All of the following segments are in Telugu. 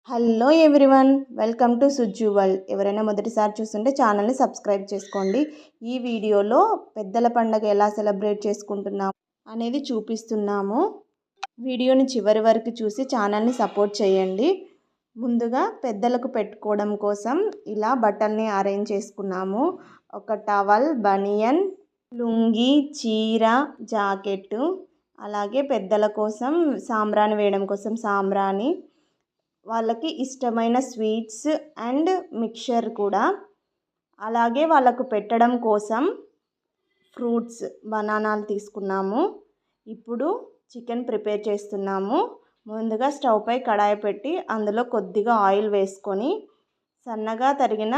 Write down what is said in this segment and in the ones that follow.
Hello everyone, welcome to Sujju world. ఎవరైనా మొదటిసారి చూస్తుంటే ఛానల్ని సబ్స్క్రైబ్ చేసుకోండి. ఈ వీడియోలో పెద్దల పండగ ఎలా సెలబ్రేట్ చేసుకుంటున్నాం అనేది చూపిస్తున్నాము. వీడియోని చివరి వరకు చూసి ఛానల్ని సపోర్ట్ చేయండి. ముందుగా పెద్దలకు పెట్టుకోవడం కోసం ఇలా బట్టల్ని అరేంజ్ చేసుకున్నాము. ఒక టవల్, బనియన్, లుంగీ, చీర, జాకెట్టు, అలాగే పెద్దల కోసం సాంబ్రాణి వేయడం కోసం సాంబ్రాణి, వాళ్ళకి ఇష్టమైన స్వీట్స్ అండ్ మిక్చర్ కూడా, అలాగే వాళ్ళకు పెట్టడం కోసం ఫ్రూట్స్, బనానాలు తీసుకున్నాము. ఇప్పుడు చికెన్ ప్రిపేర్ చేస్తున్నాము. ముందుగా స్టవ్ పై కడాయి పెట్టి అందులో కొద్దిగా ఆయిల్ వేసుకొని సన్నగా తరిగిన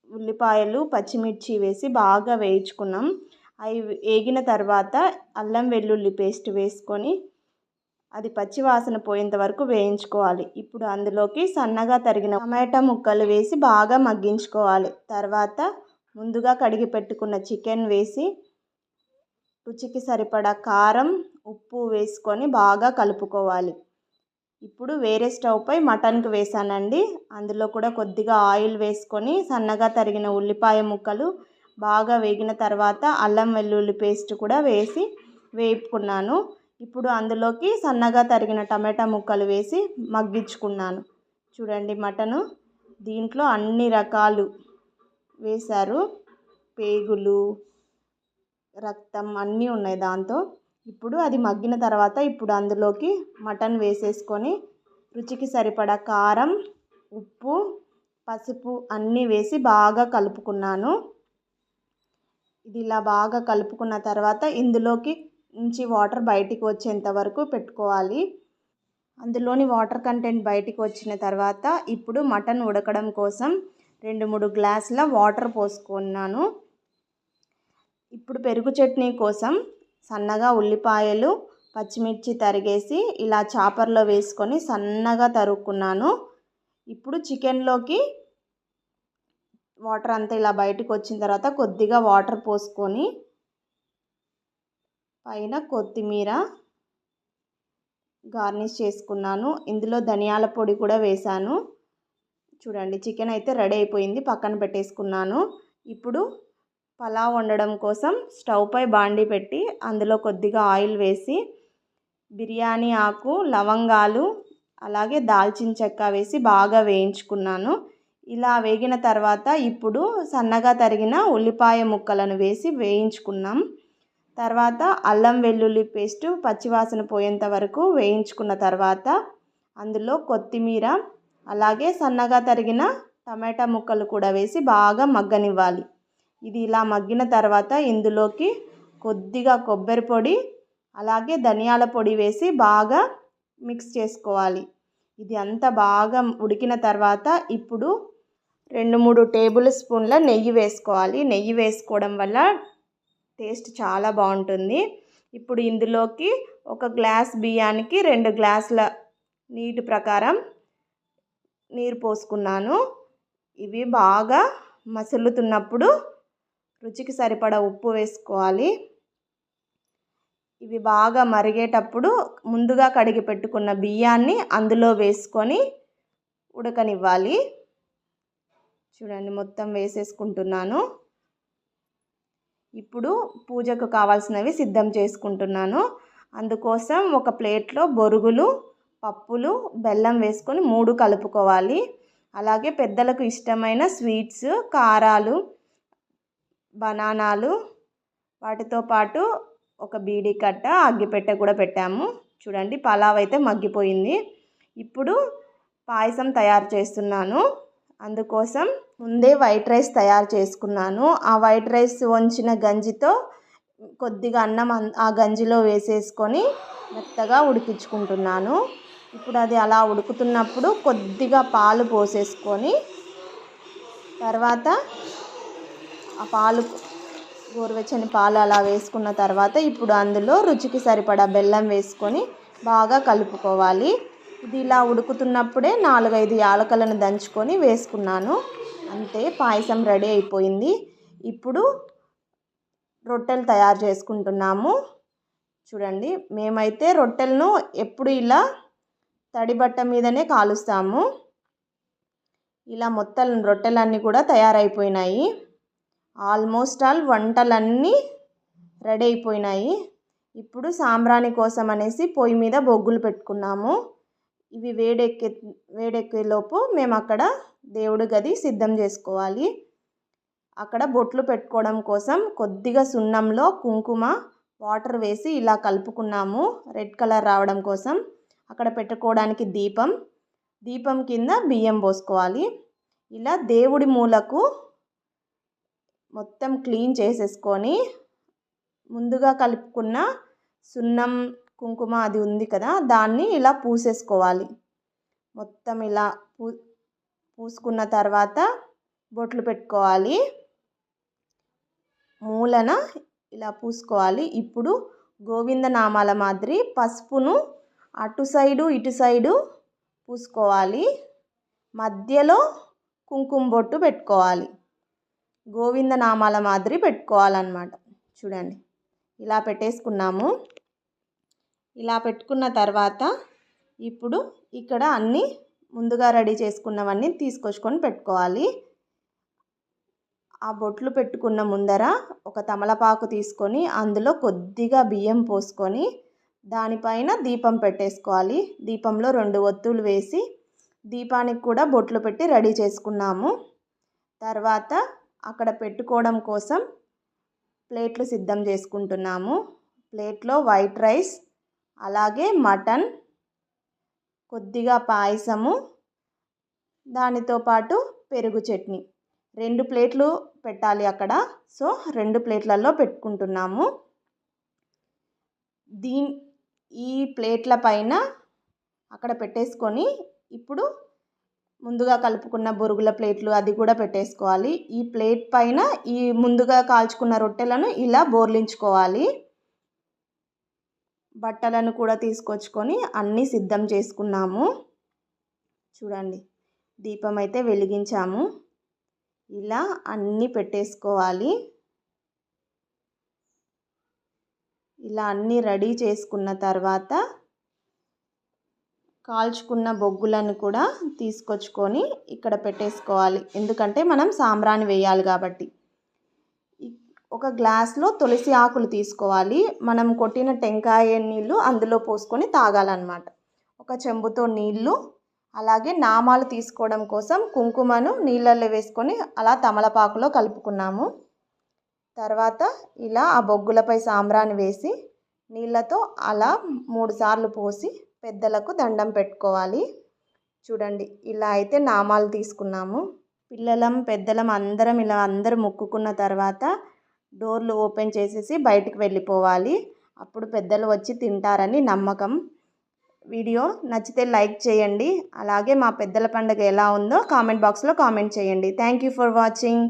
ఉల్లిపాయలు, పచ్చిమిర్చి వేసి బాగా వేయించుకున్నాం. అవి వేగిన తర్వాత అల్లం వెల్లుల్లి పేస్ట్ వేసుకొని అది పచ్చి వాసన పోయేంత వరకు వేయించుకోవాలి. ఇప్పుడు అందులోకి సన్నగా తరిగిన టమాటా ముక్కలు వేసి బాగా మగ్గించుకోవాలి. తర్వాత ముందుగా కడిగి పెట్టుకున్న చికెన్ వేసి రుచికి సరిపడా కారం, ఉప్పు వేసుకొని బాగా కలుపుకోవాలి. ఇప్పుడు వేరే స్టవ్ పై మటన్కి వేసానండి. అందులో కూడా కొద్దిగా ఆయిల్ వేసుకొని సన్నగా తరిగిన ఉల్లిపాయ ముక్కలు బాగా వేగిన తర్వాత అల్లం వెల్లుల్లి పేస్ట్ కూడా వేసి వేపుకున్నాను. ఇప్పుడు అందులోకి సన్నగా తరిగిన టమాటా ముక్కలు వేసి మగ్గించుకున్నాను. చూడండి, మటను దీంట్లో అన్ని రకాలు వేశారు. పేగులు, రక్తం అన్నీ ఉన్నాయి దాంతో. ఇప్పుడు అది మగ్గిన తర్వాత ఇప్పుడు అందులోకి మటన్ వేసేసుకొని రుచికి సరిపడా కారం, ఉప్పు, పసుపు అన్నీ వేసి బాగా కలుపుకున్నాను. ఇది ఇలా బాగా కలుపుకున్న తర్వాత ఇందులోకి నుంచి వాటర్ బయటికి వచ్చేంత వరకు పెట్టుకోవాలి. అందులోని వాటర్ కంటెంట్ బయటికి వచ్చిన తర్వాత ఇప్పుడు మటన్ ఉడకడం కోసం 2-3 గ్లాసుల వాటర్ పోసుకున్నాను. ఇప్పుడు పెరుగు చట్నీ కోసం సన్నగా ఉల్లిపాయలు, పచ్చిమిర్చి తరిగేసి ఇలా చాపర్లో వేసుకొని సన్నగా తరుక్కున్నాను. ఇప్పుడు చికెన్లోకి వాటర్ అంతా ఇలా బయటకు వచ్చిన తర్వాత కొద్దిగా వాటర్ పోసుకొని పైన కొత్తిమీర గార్నిష్ చేసుకున్నాను. ఇందులో ధనియాల పొడి కూడా వేశాను. చూడండి, చికెన్ అయితే రెడీ అయిపోయింది, పక్కన పెట్టేసుకున్నాను. ఇప్పుడు పలావ్ వండడం కోసం స్టవ్ పై బాండీ పెట్టి అందులో కొద్దిగా ఆయిల్ వేసి బిర్యానీ ఆకు, లవంగాలు, అలాగే దాల్చిన చెక్క వేసి బాగా వేయించుకున్నాను. ఇలా వేగిన తర్వాత ఇప్పుడు సన్నగా తరిగిన ఉల్లిపాయ ముక్కలను వేసి వేయించుకున్నాం. తర్వాత అల్లం వెల్లుల్లి పేస్టు పచ్చివాసన పోయేంత వరకు వేయించుకున్న తర్వాత అందులో కొత్తిమీర, అలాగే సన్నగా తరిగిన టమాటా ముక్కలు కూడా వేసి బాగా మగ్గనివ్వాలి. ఇది ఇలా మగ్గిన తర్వాత ఇందులోకి కొద్దిగా కొబ్బరి పొడి, అలాగే ధనియాల పొడి వేసి బాగా మిక్స్ చేసుకోవాలి. ఇది అంతా బాగా ఉడికిన తర్వాత ఇప్పుడు 2-3 టేబుల్ స్పూన్ల నెయ్యి వేసుకోవాలి. నెయ్యి వేసుకోవడం వల్ల టేస్ట్ చాలా బాగుంటుంది. ఇప్పుడు ఇందులోకి 1 గ్లాస్ బియ్యానికి 2 గ్లాసుల నీటి ప్రకారం నీరు పోసుకున్నాను. ఇవి బాగా మసులుతున్నప్పుడు రుచికి సరిపడా ఉప్పు వేసుకోవాలి. ఇవి బాగా మరిగేటప్పుడు ముందుగా కడిగి పెట్టుకున్న బియ్యాన్ని అందులో వేసుకొని ఉడకనివ్వాలి. చూడండి, మొత్తం వేసేసుకుంటున్నాను. ఇప్పుడు పూజకు కావాల్సినవి సిద్ధం చేసుకుంటున్నాను. అందుకోసం ఒక ప్లేట్లో బొరుగులు, పప్పులు, బెల్లం వేసుకొని 3 కలుపుకోవాలి. అలాగే పెద్దలకు ఇష్టమైన స్వీట్స్, కారాలు, బనానాలు, వాటితో పాటు ఒక బీడీ కట్ట, అగ్గిపెట్టె కూడా పెట్టాము. చూడండి, పలావ్ అయితే మగ్గిపోయింది. ఇప్పుడు పాయసం తయారు చేస్తున్నాను. అందుకోసం ముందే వైట్ రైస్ తయారు చేసుకున్నాను. ఆ వైట్ రైస్ వంచిన గంజితో కొద్దిగా అన్నం ఆ గంజిలో వేసేసుకొని మెత్తగా ఉడికించుకుంటున్నాను. ఇప్పుడు అది అలా ఉడుకుతున్నప్పుడు కొద్దిగా పాలు పోసేసుకొని తర్వాత ఆ పాలు, గోరువెచ్చని పాలు అలా వేసుకున్న తర్వాత ఇప్పుడు అందులో రుచికి సరిపడా బెల్లం వేసుకొని బాగా కలుపుకోవాలి. ఇది ఇలా ఉడుకుతున్నప్పుడే 4-5 యాలకులను దంచుకొని వేసుకున్నాను. అంతే, పాయసం రెడీ అయిపోయింది. ఇప్పుడు రొట్టెలు తయారు చేసుకుంటున్నాము. చూడండి, మేమైతే రొట్టెలను ఎప్పుడు ఇలా తడి బట్ట మీదనే కాలుస్తాము. ఇలా మొత్తం రొట్టెలన్నీ కూడా తయారైపోయినాయి. ఆల్మోస్ట్ ఆల్ వంటలన్నీ రెడీ అయిపోయినాయి. ఇప్పుడు సాంబ్రాణి కోసం అనేసి పొయ్యి మీద బొగ్గులు పెట్టుకున్నాము. ఇవి వేడెక్కేలోపు మేము అక్కడ దేవుడి గది సిద్ధం చేసుకోవాలి. అక్కడ బొట్లు పెట్టుకోవడం కోసం కొద్దిగా సున్నంలో కుంకుమ వాటర్ వేసి ఇలా కలుపుకున్నాము, రెడ్ కలర్ రావడం కోసం. అక్కడ పెట్టుకోవడానికి దీపం కింద బియ్యం పోసుకోవాలి. ఇలా దేవుడి మూలకు మొత్తం క్లీన్ చేసేసుకొని ముందుగా కలుపుకున్న సున్నం కుంకుమ అది ఉంది కదా, దాన్ని ఇలా పూసేసుకోవాలి. మొత్తం ఇలా పూసుకున్న తర్వాత బొట్లు పెట్టుకోవాలి. మూలన ఇలా పూసుకోవాలి. ఇప్పుడు గోవిందనామాల మాదిరి పసుపును అటు సైడు ఇటు సైడు పూసుకోవాలి. మధ్యలో కుంకుమ బొట్టు పెట్టుకోవాలి. గోవిందనామాల మాదిరి పెట్టుకోవాలన్నమాట. చూడండి, ఇలా పెట్టేసుకున్నాము. ఇలా పెట్టుకున్న తర్వాత ఇప్పుడు ఇక్కడ అన్నీ ముందుగా రెడీ చేసుకున్నవన్నీ తీసుకొచ్చుకొని పెట్టుకోవాలి. ఆ బొట్లు పెట్టుకున్న ముందర ఒక తమలపాకు తీసుకొని అందులో కొద్దిగా బియ్యం పోసుకొని దానిపైన దీపం పెట్టేసుకోవాలి. దీపంలో 2 ఒత్తులు వేసి దీపానికి కూడా బొట్లు పెట్టి రెడీ చేసుకున్నాము. తర్వాత అక్కడ పెట్టుకోవడం కోసం ప్లేట్లు సిద్ధం చేసుకుంటున్నాము. ప్లేట్లో వైట్ రైస్, అలాగే మటన్, కొద్దిగా పాయసము, దానితో పాటు పెరుగు చట్నీ. 2 ప్లేట్లు పెట్టాలి అక్కడ. సో 2 ప్లేట్లలో పెట్టుకుంటున్నాము. ఈ ప్లేట్ల పైన అక్కడ పెట్టేసుకొని ఇప్పుడు ముందుగా కలుపుకున్న బొరుగుల ప్లేట్లు అది కూడా పెట్టేసుకోవాలి. ఈ ప్లేట్ పైన ఈ ముందుగా కాల్చుకున్న రొట్టెలను ఇలా బోర్లించుకోవాలి. బట్టలను కూడా తీసుకొచ్చుకొని అన్నీ సిద్ధం చేసుకున్నాము. చూడండి, దీపం అయితే వెలిగించాము. ఇలా అన్నీ పెట్టేసుకోవాలి. ఇలా అన్నీ రెడీ చేసుకున్న తర్వాత కాల్చుకున్న బొగ్గులను కూడా తీసుకొచ్చుకొని ఇక్కడ పెట్టేసుకోవాలి. ఎందుకంటే మనం సాంబ్రాణి వేయాలి కాబట్టి. ఒక గ్లాస్లో తులసి ఆకులు తీసుకోవాలి. మనం కొట్టిన టెంకాయ నీళ్ళు అందులో పోసుకొని తాగాలన్నమాట. ఒక చెంబుతో నీళ్ళు, అలాగే నామాలు తీసుకోవడం కోసం కుంకుమను నీళ్ళల్లో వేసుకొని అలా తమలపాకులో కలుపుకున్నాము. తర్వాత ఇలా ఆ బొగ్గులపై సాంబ్రాణి వేసి నీళ్ళతో అలా 3 సార్లు పోసి పెద్దలకు దండం పెట్టుకోవాలి. చూడండి, ఇలా అయితే నామాలు తీసుకున్నాము. పిల్లలం పెద్దలం అందరం ఇలా అందరూ మొక్కుకున్న తర్వాత డోర్లు ఓపెన్ చేసేసి బయటికి వెళ్ళిపోవాలి. అప్పుడు పెద్దలు వచ్చి తింటారని నమ్మకం. వీడియో నచ్చితే లైక్ చేయండి. అలాగే మా పెద్దల పండుగ ఎలా ఉందో కామెంట్ బాక్స్లో కామెంట్ చేయండి. Thank you for watching.